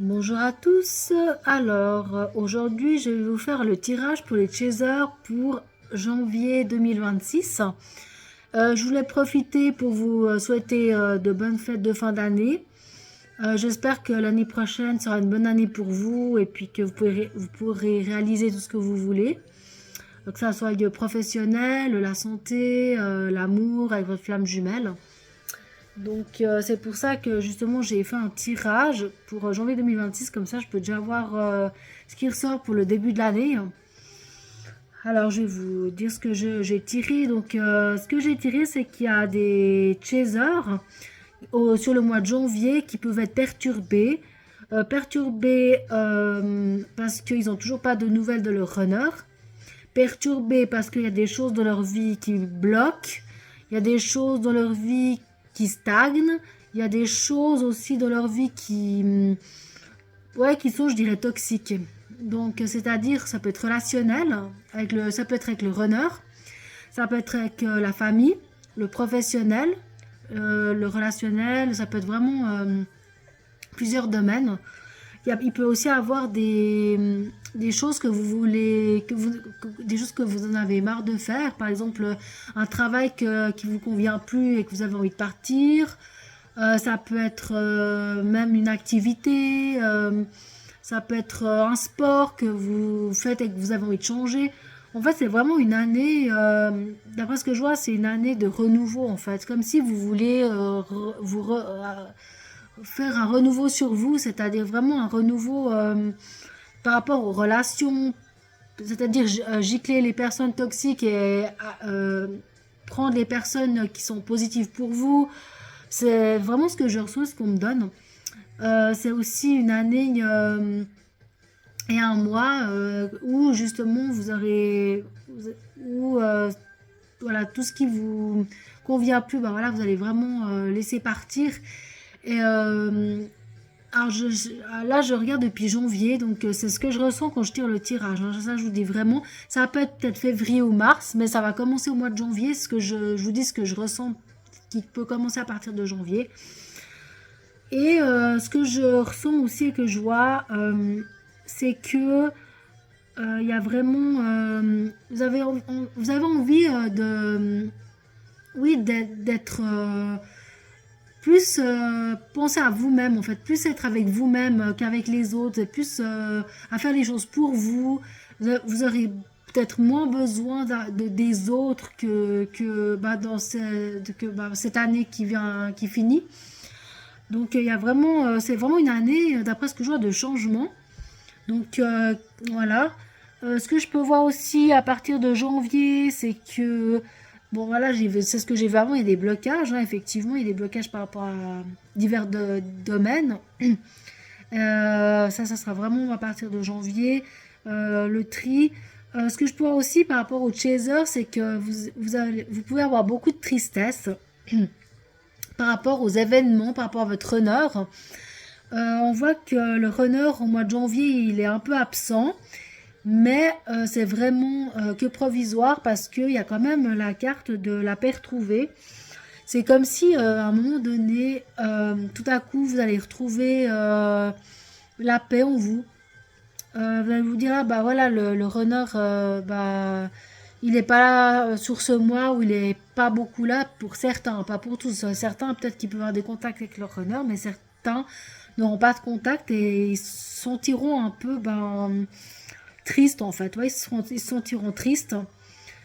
Bonjour à tous. Alors, aujourd'hui, je vais vous faire le tirage pour les chasers pour janvier 2026. Je voulais profiter pour vous souhaiter de bonnes fêtes de fin d'année. J'espère que l'année prochaine sera une bonne année pour vous et puis que vous pourrez réaliser tout ce que vous voulez. Que ça soit le professionnel, la santé, l'amour avec votre flamme jumelle. Donc c'est pour ça que justement j'ai fait un tirage pour janvier 2026, comme ça je peux déjà voir ce qui ressort pour le début de l'année. Alors je vais vous dire ce que j'ai tiré. Donc ce que j'ai tiré, c'est qu'il y a des chasers sur le mois de janvier qui peuvent être perturbés. Perturbés parce qu'ils n'ont toujours pas de nouvelles de leur runner. Perturbés parce qu'il y a des choses dans leur vie qui bloquent. Il y a des choses dans leur vie qui stagnent. Il y a des choses aussi dans leur vie qui sont, je dirais, toxiques. Donc, c'est-à-dire, ça peut être relationnel, ça peut être avec le runner, ça peut être avec la famille, le professionnel, le relationnel, ça peut être vraiment plusieurs domaines. Il peut aussi avoir des choses que vous voulez, des choses que vous en avez marre de faire. Par exemple, un travail qui vous convient plus et que vous avez envie de partir. Ça peut être même une activité. Ça peut être un sport que vous faites et que vous avez envie de changer. En fait, c'est vraiment une année, d'après ce que je vois, c'est une année de renouveau en fait. Comme si vous voulez faire un renouveau sur vous, c'est-à-dire vraiment un renouveau par rapport aux relations, c'est-à-dire gicler les personnes toxiques et prendre les personnes qui sont positives pour vous. C'est vraiment ce que je reçois, ce qu'on me donne. C'est aussi une année et un mois où justement vous aurez, où voilà, tout ce qui vous convient plus, bah voilà, vous allez vraiment laisser partir. Et alors là, je regarde depuis janvier, donc c'est ce que je ressens quand je tire le tirage, hein. Ça, je vous dis vraiment, ça peut être peut-être février ou mars, mais ça va commencer au mois de janvier. Ce que je vous dis, ce que je ressens, qui peut commencer à partir de janvier. Et ce que je ressens aussi et que je vois, c'est que il y a vraiment, vous avez envie oui, d'être plus penser à vous-même en fait, plus être avec vous-même qu'avec les autres, et plus à faire les choses pour vous. Vous aurez peut-être moins besoin des autres que cette année qui finit. Donc il y a vraiment, c'est vraiment une année, d'après ce que je vois, de changement. Donc voilà. Ce que je peux voir aussi à partir de janvier, c'est que bon voilà, c'est ce que j'ai vu avant, il y a des blocages, hein, effectivement, il y a des blocages par rapport à divers domaines. Ça sera vraiment à partir de janvier. Le tri. Ce que je peux voir aussi par rapport au chaser, c'est que vous pouvez avoir beaucoup de tristesse par rapport aux événements, par rapport à votre runner. On voit que le runner au mois de janvier, il est un peu absent, mais c'est vraiment que provisoire parce qu'il y a quand même la carte de la paix retrouvée. C'est comme si à un moment donné, tout à coup, vous allez retrouver la paix en vous. Vous allez vous dire, ah, bah voilà, le runner, bah, il n'est pas là sur ce mois ou il n'est pas beaucoup là pour certains, pas pour tous. Certains, peut-être qu'ils peuvent avoir des contacts avec leur runner, mais certains n'auront pas de contact et ils se sentiront un peu tristes en fait. Ouais, ils se sentiront tristes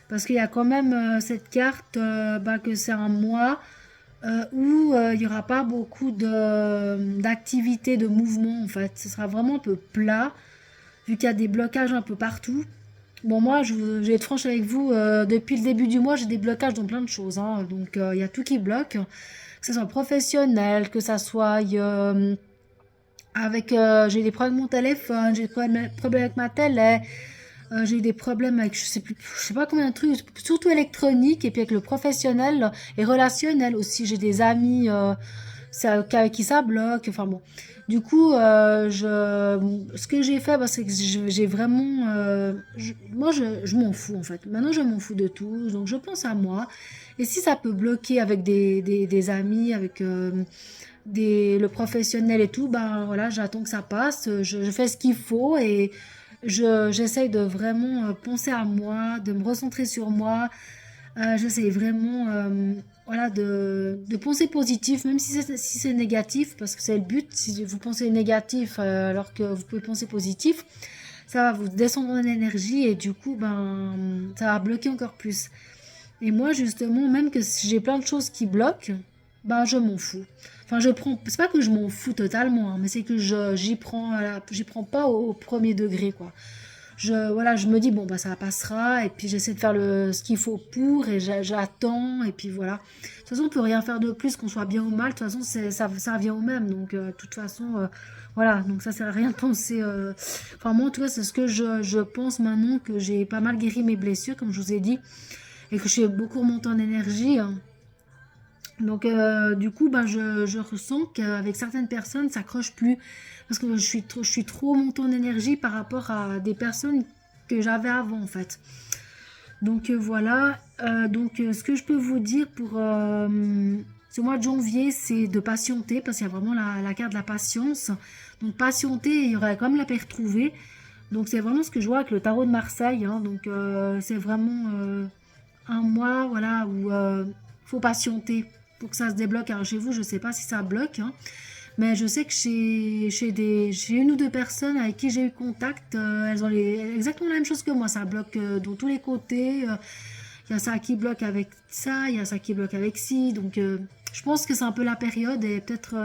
parce qu'il y a quand même cette carte que c'est un mois où il n'y aura pas beaucoup d'activités, de mouvements en fait. Ce sera vraiment un peu plat vu qu'il y a des blocages un peu partout. Bon, moi, je vais être franche avec vous, depuis le début du mois, j'ai des blocages dans plein de choses, hein. Donc, il y a tout qui bloque, que ce soit professionnel, que ça soit j'ai des problèmes avec mon téléphone, j'ai des problèmes avec ma télé, j'ai des problèmes avec, je sais pas combien de trucs, surtout électronique, et puis avec le professionnel et relationnel aussi. J'ai des amis avec qui ça bloque. Enfin bon. Du coup, ce que j'ai fait, c'est que j'ai vraiment, moi, je m'en fous en fait. Maintenant, je m'en fous de tout, donc je pense à moi. Et si ça peut bloquer avec des amis, avec le professionnel et tout, ben voilà, j'attends que ça passe, je fais ce qu'il faut et j'essaye de vraiment penser à moi, de me recentrer sur moi. J'essaye vraiment voilà, de penser positif, même si c'est négatif, parce que c'est le but. Si vous pensez négatif alors que vous pouvez penser positif, ça va vous descendre en énergie et du coup, ben, ça va bloquer encore plus. Et moi, justement, même que si j'ai plein de choses qui bloquent, ben, je m'en fous. Enfin, c'est pas que je m'en fous totalement, hein, mais c'est que j'y prends pas au premier degré, quoi. Voilà, je me dis, bon, bah, ça passera, et puis j'essaie de faire ce qu'il faut pour, et j'attends, et puis voilà. De toute façon, on peut rien faire de plus, qu'on soit bien ou mal, de toute façon, ça revient au même, donc de toute façon, voilà, donc ça sert à rien de penser. Enfin, moi, en tout cas, c'est ce que je pense maintenant que j'ai pas mal guéri mes blessures, comme je vous ai dit, et que je suis beaucoup remontée en énergie, hein. Donc, du coup, ben, je ressens qu'avec certaines personnes, ça accroche plus. Parce que je suis trop montée en énergie par rapport à des personnes que j'avais avant, en fait. Donc, voilà. Ce que je peux vous dire pour ce mois de janvier, c'est de patienter. Parce qu'il y a vraiment la carte de la patience. Donc, patienter, il y aurait quand même la paix retrouvée. Donc, c'est vraiment ce que je vois avec le tarot de Marseille, hein. Donc, c'est vraiment un mois, voilà, où faut patienter pour que ça se débloque. Alors chez vous, je sais pas si ça bloque, hein, mais je sais que chez une ou deux personnes avec qui j'ai eu contact, elles ont exactement la même chose que moi. Ça bloque de tous les côtés. Il y a ça qui bloque avec ça, il y a ça qui bloque avec ci. Donc je pense que c'est un peu la période et peut-être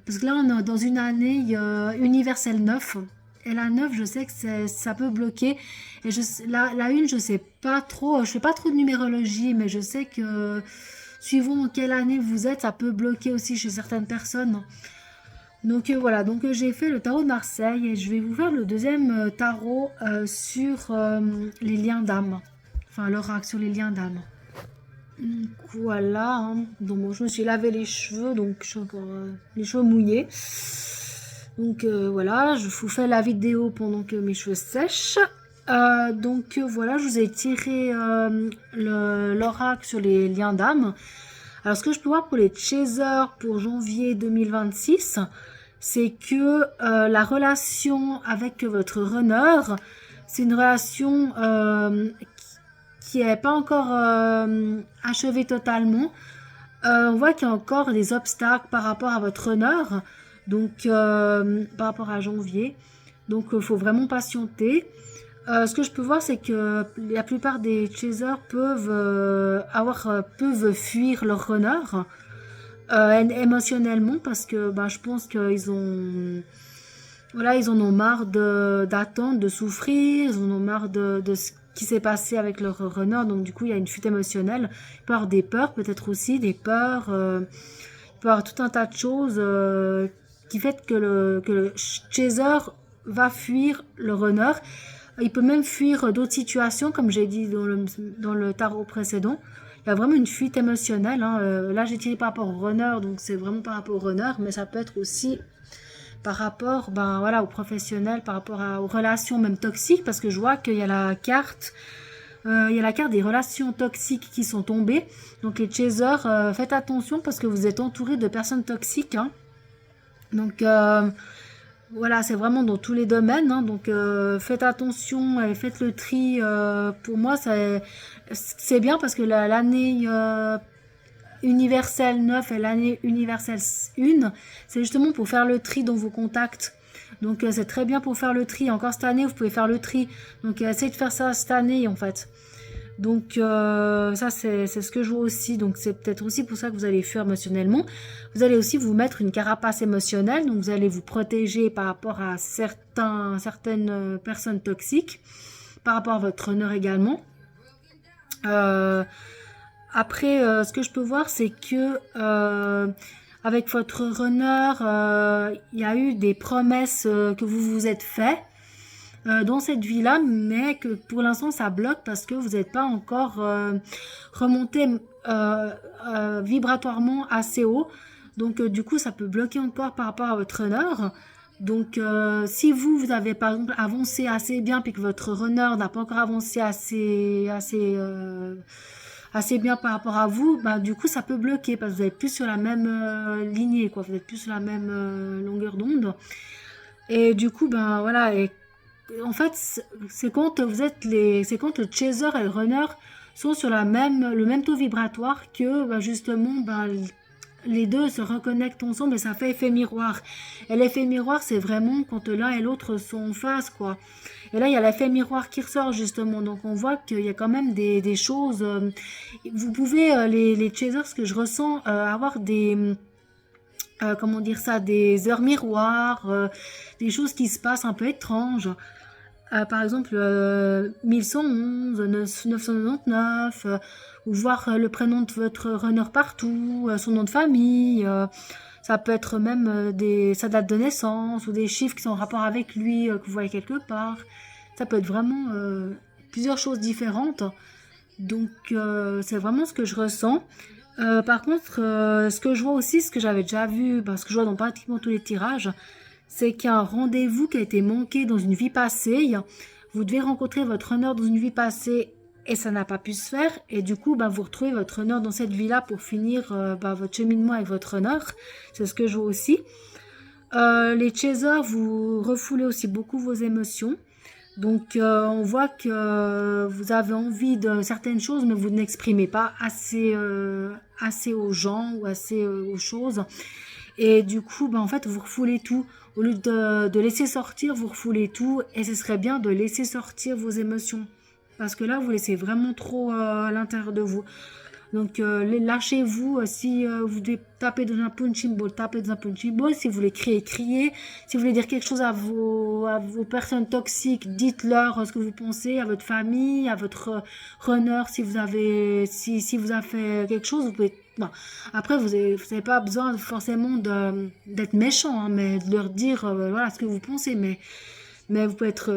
parce que là, on est dans une année universelle 9. Et la 9, je sais que ça peut bloquer. Et la 1, je sais pas trop. Je fais pas trop de numérologie, mais je sais que suivant quelle année vous êtes, ça peut bloquer aussi chez certaines personnes. Donc voilà, donc j'ai fait le tarot de Marseille et je vais vous faire le deuxième tarot sur les liens d'âme. Enfin, l'oracle sur les liens d'âme. Donc voilà, hein. Donc bon, je me suis lavé les cheveux, donc je suis encore les cheveux mouillés. Donc voilà, je vous fais la vidéo pendant que mes cheveux sèchent. Voilà, je vous ai tiré l'oracle sur les liens d'âme. Alors ce que je peux voir pour les chasers pour janvier 2026, c'est que la relation avec votre runner, c'est une relation qui n'est pas encore achevée totalement. On voit qu'il y a encore des obstacles par rapport à votre runner, donc par rapport à janvier. Donc il faut vraiment patienter. Ce que je peux voir, c'est que la plupart des chasers peuvent fuir leur runner émotionnellement parce que je pense qu'ils ont voilà, ils en ont marre d'attendre, de souffrir, ils en ont marre de ce qui s'est passé avec leur runner, donc du coup il y a une fuite émotionnelle. Il peut y avoir des peurs, peut-être aussi des peurs, il peut y avoir tout un tas de choses qui fait que le chaser va fuir le runner. Il peut même fuir d'autres situations, comme j'ai dit dans le tarot précédent. Il y a vraiment une fuite émotionnelle, hein. Là, j'ai tiré par rapport au runner, donc c'est vraiment par rapport au runner, mais ça peut être aussi par rapport voilà, aux professionnels, par rapport aux relations même toxiques, parce que je vois qu'il y a la carte des relations toxiques qui sont tombées. Donc les chasers, faites attention parce que vous êtes entouré de personnes toxiques, hein. Donc voilà, c'est vraiment dans tous les domaines, hein. Donc faites attention et faites le tri. Pour moi, c'est bien parce que l'année universelle 9 et l'année universelle 1, c'est justement pour faire le tri dans vos contacts. Donc c'est très bien pour faire le tri. Encore cette année, vous pouvez faire le tri. Donc essayez de faire ça cette année en fait. Donc ça c'est ce que je vois aussi. Donc c'est peut-être aussi pour ça que vous allez fuir émotionnellement. Vous allez aussi vous mettre une carapace émotionnelle. Donc vous allez vous protéger par rapport à certaines personnes toxiques. Par rapport à votre honneur également. Après, ce que je peux voir, c'est que avec votre runner, il y a eu des promesses que vous vous êtes fait dans cette vie-là, mais que pour l'instant ça bloque parce que vous n'êtes pas encore remonté vibratoirement assez haut. Donc du coup, ça peut bloquer encore par rapport à votre runner. Donc si vous avez par exemple avancé assez bien puis que votre runner n'a pas encore avancé assez bien par rapport à vous, ben, du coup, ça peut bloquer parce que vous êtes plus sur la même lignée, quoi. Vous êtes plus sur la même longueur d'onde. Et du coup, ben voilà. Et en fait, c'est quand c'est quand le chaser et le runner sont sur le même taux vibratoire que ben, justement, ben, les deux se reconnectent ensemble et ça fait effet miroir. Et l'effet miroir, c'est vraiment quand l'un et l'autre sont en face, quoi. Et là, il y a l'effet miroir qui ressort, justement. Donc, on voit qu'il y a quand même des choses. Vous pouvez, les chasers, ce que je ressens, avoir comment dire ça, des heures miroirs, des choses qui se passent un peu étranges. Par exemple, 1111, 999, ou voir le prénom de votre runner partout, son nom de famille. Ça peut être même sa date de naissance ou des chiffres qui sont en rapport avec lui, que vous voyez quelque part. Ça peut être vraiment plusieurs choses différentes. Donc, c'est vraiment ce que je ressens. Par contre, ce que je vois aussi, ce que j'avais déjà vu, parce que je vois dans pratiquement tous les tirages, c'est qu'il y a un rendez-vous qui a été manqué dans une vie passée. Vous devez rencontrer votre runner dans une vie passée et ça n'a pas pu se faire. Et du coup, bah, vous retrouvez votre runner dans cette vie-là pour finir bah, votre cheminement avec votre runner. C'est ce que je vois aussi. Les chasers, vous refoulez aussi beaucoup vos émotions. Donc, on voit que vous avez envie de certaines choses, mais vous n'exprimez pas assez aux gens ou assez aux choses. Et du coup, ben, en fait, vous refoulez tout. Au lieu de laisser sortir, vous refoulez tout. Et ce serait bien de laisser sortir vos émotions. Parce que là, vous laissez vraiment trop à l'intérieur de vous. Donc, lâchez-vous. Si vous devez taper dans un punching ball, tapez dans un punching ball. Si vous voulez crier, criez. Si vous voulez dire quelque chose à vos personnes toxiques, dites-leur ce que vous pensez, à votre famille, à votre runner. Si vous avez fait quelque chose, vous pouvez. Non. Après, vous avez pas besoin forcément d'être méchant, hein, mais de leur dire voilà ce que vous pensez. Mais vous pouvez être,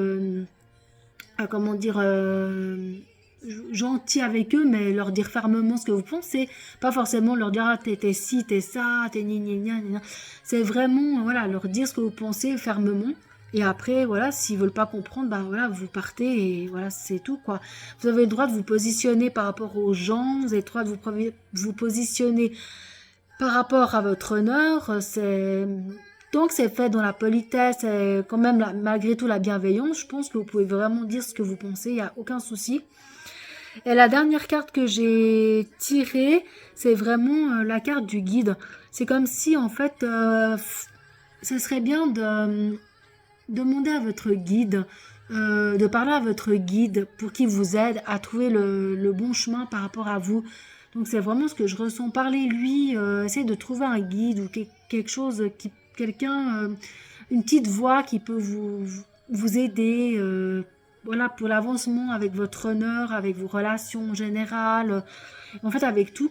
comment dire, gentil avec eux, mais leur dire fermement ce que vous pensez. Pas forcément leur dire, ah, t'es ci, t'es ça, t'es ni ni ni ni. C'est vraiment, voilà, leur dire ce que vous pensez fermement. Et après, voilà, s'ils veulent pas comprendre, bah voilà, vous partez et voilà, c'est tout, quoi. Vous avez le droit de vous positionner par rapport aux gens, vous avez le droit de vous positionner par rapport à votre honneur. Donc c'est fait dans la politesse et quand même malgré tout la bienveillance, je pense que vous pouvez vraiment dire ce que vous pensez, il n'y a aucun souci. Et la dernière carte que j'ai tirée, c'est vraiment la carte du guide. C'est comme si en fait, ce serait bien de demander à votre guide, de parler à votre guide pour qu'il vous aide à trouver le bon chemin par rapport à vous. Donc c'est vraiment ce que je ressens. Parlez-lui, essayez de trouver un guide ou quelque chose, quelqu'un, une petite voix qui peut vous aider. Voilà, pour l'avancement avec votre honneur, avec vos relations générales, en fait avec tout.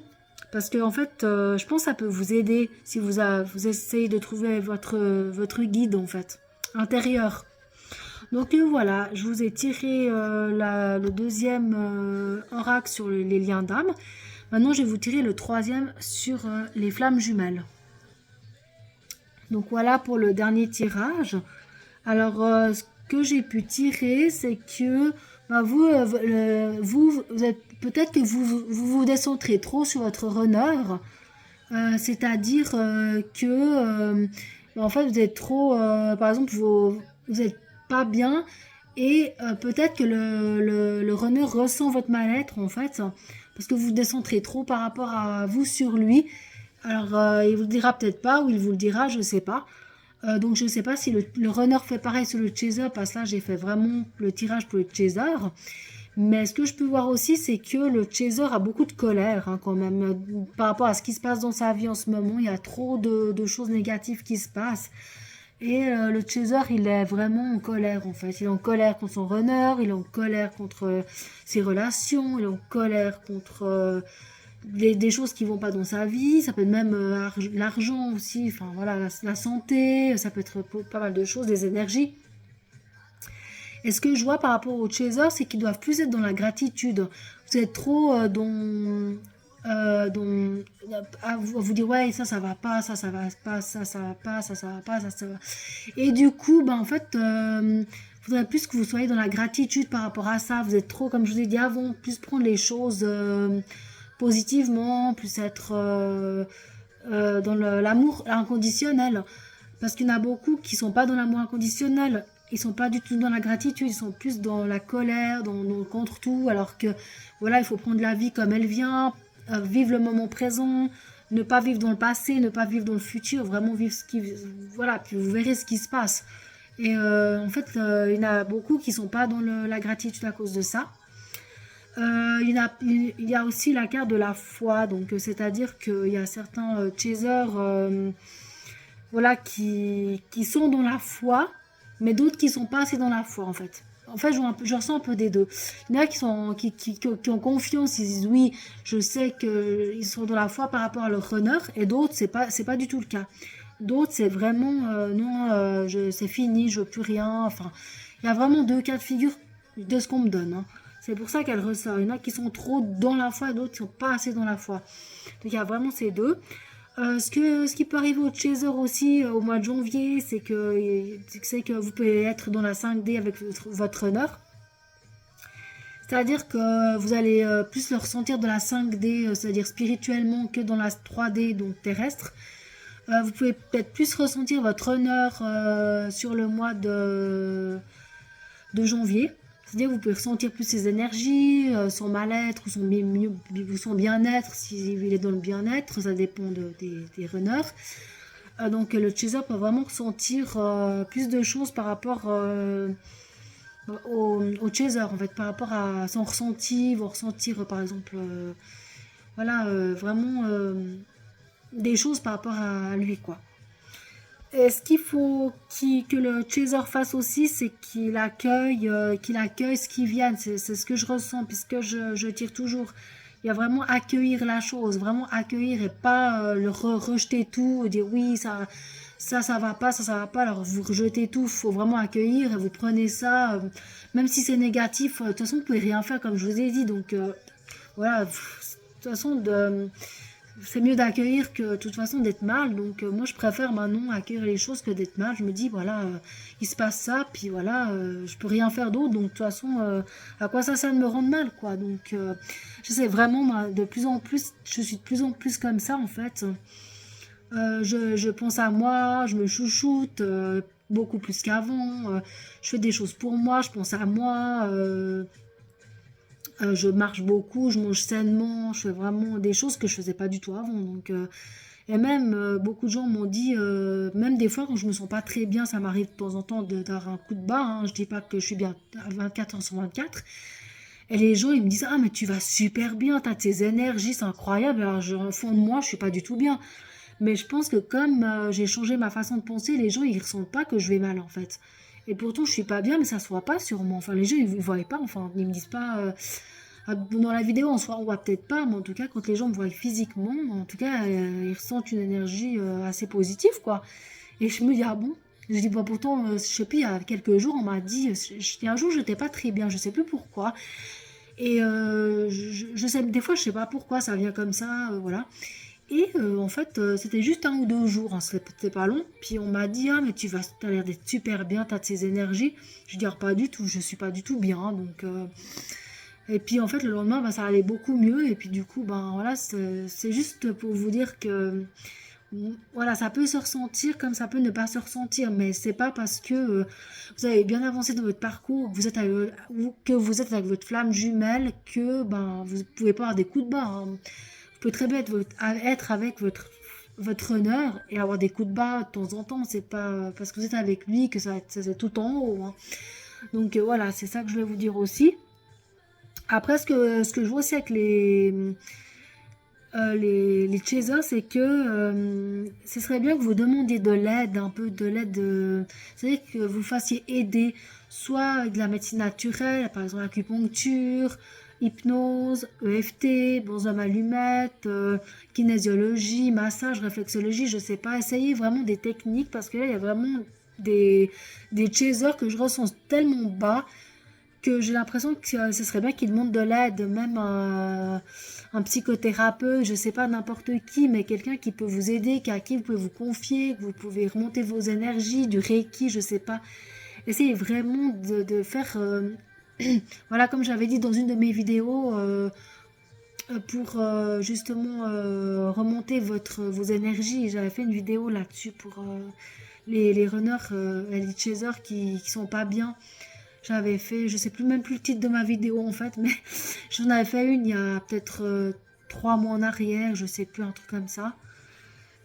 Parce que en fait, je pense que ça peut vous aider si vous essayez de trouver votre guide en fait, intérieur. Donc voilà, je vous ai tiré le deuxième oracle sur les liens d'âme. Maintenant, je vais vous tirer le troisième sur les flammes jumelles. Donc voilà pour le dernier tirage. Alors, ce que j'ai pu tirer, c'est que bah, vous êtes peut-être que vous décentrez trop sur votre runner, c'est-à-dire que en fait vous êtes trop, par exemple, vous êtes pas bien et peut-être que le runner ressent votre mal-être en fait, parce que vous décentrez trop par rapport à vous sur lui. Alors, il vous le dira peut-être pas, ou il vous le dira, je sais pas. Donc je ne sais pas si le runner fait pareil sur le chaser, parce que là j'ai fait vraiment le tirage pour le chaser. Mais ce que je peux voir aussi, c'est que le chaser a beaucoup de colère hein, quand même. Par rapport à ce qui se passe dans sa vie en ce moment, il y a trop de choses négatives qui se passent. Et le chaser, il est vraiment en colère en fait. Il est en colère contre son runner, il est en colère contre ses relations, il est en colère contre des choses qui vont pas dans sa vie, ça peut être même l'argent aussi, enfin voilà, la santé, ça peut être pas mal de choses, des énergies. Et ce que je vois par rapport aux chasers, c'est qu'ils doivent plus être dans la gratitude. Vous êtes trop à vous dire ouais ça va pas, ça va pas, ça va pas, ça va pas, ça va. Et du coup, ben en fait, faudrait plus que vous soyez dans la gratitude par rapport à ça. Vous êtes trop, comme je vous ai dit avant, plus prendre les choses positivement, plus être dans l'amour inconditionnel. Parce qu'il y en a beaucoup qui sont pas dans l'amour inconditionnel. Ils sont pas du tout dans la gratitude, ils sont plus dans la colère, dans le contre tout, alors que voilà, il faut prendre la vie comme elle vient, vivre le moment présent, ne pas vivre dans le passé, ne pas vivre dans le futur, vraiment vivre ce qui, voilà, puis vous verrez ce qui se passe. Et en fait, il y en a beaucoup qui sont pas dans la gratitude à cause de ça. Il y a aussi la carte de la foi, donc c'est-à-dire qu'il y a certains chasers voilà, qui sont dans la foi, mais d'autres qui sont pas assez dans la foi en fait. En fait, je ressens un peu des deux. Il y en a qui ont confiance, ils disent oui, je sais qu'ils sont dans la foi par rapport à leur runner, et d'autres, c'est pas du tout le cas. D'autres, c'est vraiment non, c'est fini, je veux plus rien. Enfin, il y a vraiment deux cas de figure de ce qu'on me donne, hein. C'est pour ça qu'elle ressort. Il y en a qui sont trop dans la foi, et d'autres qui sont pas assez dans la foi. Donc il y a vraiment ces deux. Ce qui peut arriver au chaser aussi au mois de janvier, c'est que vous pouvez être dans la 5D avec votre runner. C'est-à-dire que vous allez plus le ressentir dans la 5D, c'est-à-dire spirituellement, que dans la 3D, donc terrestre. Vous pouvez peut-être plus ressentir votre runner sur le mois de janvier. C'est-à-dire que vous pouvez ressentir plus ses énergies, son mal-être ou son bien-être, s'il est dans le bien-être, ça dépend des runners. Donc le chaser peut vraiment ressentir plus de choses par rapport au chaser, en fait, par rapport à son ressenti, vous ressentir par exemple voilà, vraiment des choses par rapport à lui, quoi. Et ce qu'il faut que le chaser fasse aussi, c'est qu'il accueille ce qui vient. C'est ce que je ressens, puisque je tire toujours. Il y a vraiment accueillir la chose, vraiment accueillir et pas rejeter tout, dire oui, ça va pas, ça va pas. Alors vous rejetez tout, il faut vraiment accueillir et vous prenez ça, même si c'est négatif. De toute façon, vous pouvez rien faire, comme je vous ai dit. Donc voilà, de toute façon, c'est mieux d'accueillir que de toute façon d'être mal. Donc moi je préfère maintenant accueillir les choses que d'être mal. Je me dis voilà, il se passe ça, puis voilà, je peux rien faire d'autre. Donc de toute façon, à quoi ça sert de me rendre mal, quoi. Donc je sais vraiment, moi, de plus en plus, je suis de plus en plus comme ça en fait. Je pense à moi, je me chouchoute beaucoup plus qu'avant. Je fais des choses pour moi, je pense à moi. Je marche beaucoup, je mange sainement, je fais vraiment des choses que je faisais pas du tout avant. Donc, et même, beaucoup de gens m'ont dit, même des fois quand je me sens pas très bien, ça m'arrive de temps en temps d'avoir un coup de bas, hein. Je dis pas que je suis bien à 24 heures sur 24. Et les gens, ils me disent, ah, mais tu vas super bien, t'as tes énergies, c'est incroyable. Alors, au fond de moi, je suis pas du tout bien. Mais je pense que comme j'ai changé ma façon de penser, les gens, ils ressentent pas que je vais mal, en fait. Et pourtant, je suis pas bien, mais ça se voit pas sur moi. Enfin, les gens, ils voient pas, enfin, ils me disent pas, dans la vidéo, on voit peut-être pas, mais en tout cas, quand les gens me voient physiquement, en tout cas, ils ressentent une énergie assez positive, quoi. Et je me dis, ah bon? Je dis, bah pourtant, je sais plus, il y a quelques jours, on m'a dit, un jour, j'étais pas très bien, je sais plus pourquoi. Et je sais, des fois, je sais pas pourquoi, ça vient comme ça, voilà. Et en fait, c'était juste 1 ou 2 jours, hein, c'était pas long. Puis on m'a dit, ah, mais t'as l'air d'être super bien, t'as de ces énergies. Je dis, ah, pas du tout, je suis pas du tout bien, hein, donc. Et puis en fait, le lendemain, bah, ça allait beaucoup mieux. Et puis du coup, ben voilà, c'est juste pour vous dire que voilà, ça peut se ressentir comme ça peut ne pas se ressentir, mais c'est pas parce que vous avez bien avancé dans votre parcours, que vous êtes avec votre flamme jumelle, que ben vous pouvez pas avoir des coups de bas, hein. Vous pouvez très bien être avec votre runner et avoir des coups de bas de temps en temps. C'est pas parce que vous êtes avec lui que ça c'est tout en haut, hein. Donc voilà, c'est ça que je vais vous dire aussi. Après, ce que je vois aussi avec les chasers, c'est que ce serait bien que vous demandiez de l'aide, un peu de l'aide, c'est-à-dire que vous fassiez aider, soit avec de la médecine naturelle, par exemple acupuncture, hypnose, EFT, bonsam allumette, kinésiologie, massage, réflexologie, je sais pas, essayez vraiment des techniques parce que là, il y a vraiment des chasers que je ressens tellement bas que j'ai l'impression que ce serait bien qu'ils demandent de l'aide, même un psychothérapeute, je sais pas n'importe qui, mais quelqu'un qui peut vous aider, à qui vous pouvez vous confier, que vous pouvez remonter vos énergies, du reiki, je sais pas. Essayez vraiment de faire, voilà, comme j'avais dit dans une de mes vidéos, pour justement remonter vos énergies. J'avais fait une vidéo là-dessus pour les runners et les chasers qui sont pas bien. J'avais fait, je sais plus même plus le titre de ma vidéo en fait, mais j'en avais fait une il y a peut-être 3 mois en arrière, je sais plus, un truc comme ça.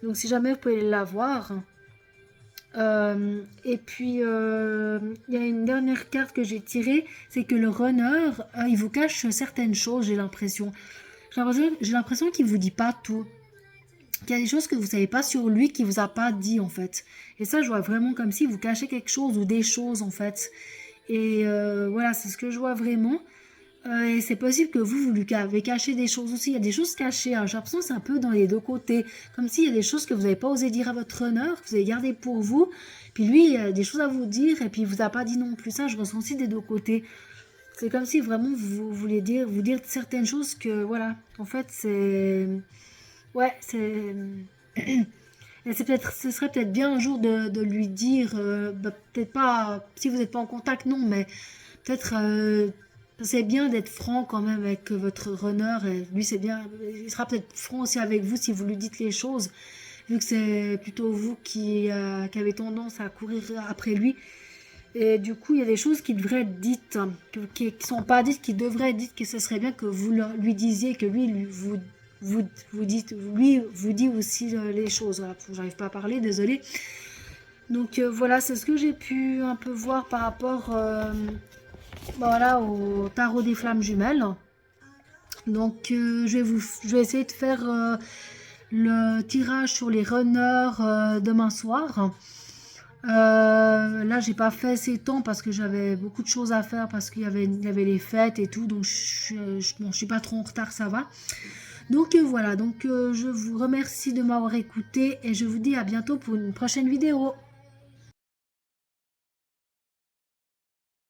Donc si jamais vous pouvez la voir. Et puis il y a une dernière carte que j'ai tirée, c'est que le runner, il vous cache certaines choses, j'ai l'impression. J'ai l'impression qu'il vous dit pas tout. Qu'il y a des choses que vous savez pas sur lui qu'il vous a pas dit en fait. Et ça, je vois vraiment comme si vous cachez quelque chose ou des choses en fait. Et voilà, c'est ce que je vois vraiment. Et c'est possible que vous lui avez caché des choses aussi. Il y a des choses cachées, hein. J'ai l'impression que c'est un peu dans les deux côtés. Comme s'il y a des choses que vous n'avez pas osé dire à votre runner, que vous avez gardé pour vous. Puis lui, il a des choses à vous dire et puis il vous a pas dit non plus. Ça, je ressens aussi des deux côtés. C'est comme si vraiment vous voulez vous dire certaines choses que, voilà, en fait, c'est... Ouais, c'est... Et ce serait peut-être bien un jour de lui dire, peut-être pas, si vous n'êtes pas en contact, non, mais peut-être c'est bien d'être franc quand même avec votre runner. Et lui, c'est bien, il sera peut-être franc aussi avec vous si vous lui dites les choses, vu que c'est plutôt vous qui avez tendance à courir après lui. Et du coup, il y a des choses qui devraient être dites, hein, qui ne sont pas dites, qui devraient être dites, que ce serait bien que vous lui disiez, que lui vous dit aussi les choses. Voilà, j'arrive pas à parler, désolé. Donc voilà, c'est ce que j'ai pu un peu voir par rapport voilà, au tarot des flammes jumelles. Donc je vais essayer de faire le tirage sur les runners demain soir. Là, j'ai pas fait ces temps parce que j'avais beaucoup de choses à faire, parce il y avait les fêtes et tout, donc bon, je suis pas trop en retard, ça va. Donc voilà, donc je vous remercie de m'avoir écouté et je vous dis à bientôt pour une prochaine vidéo.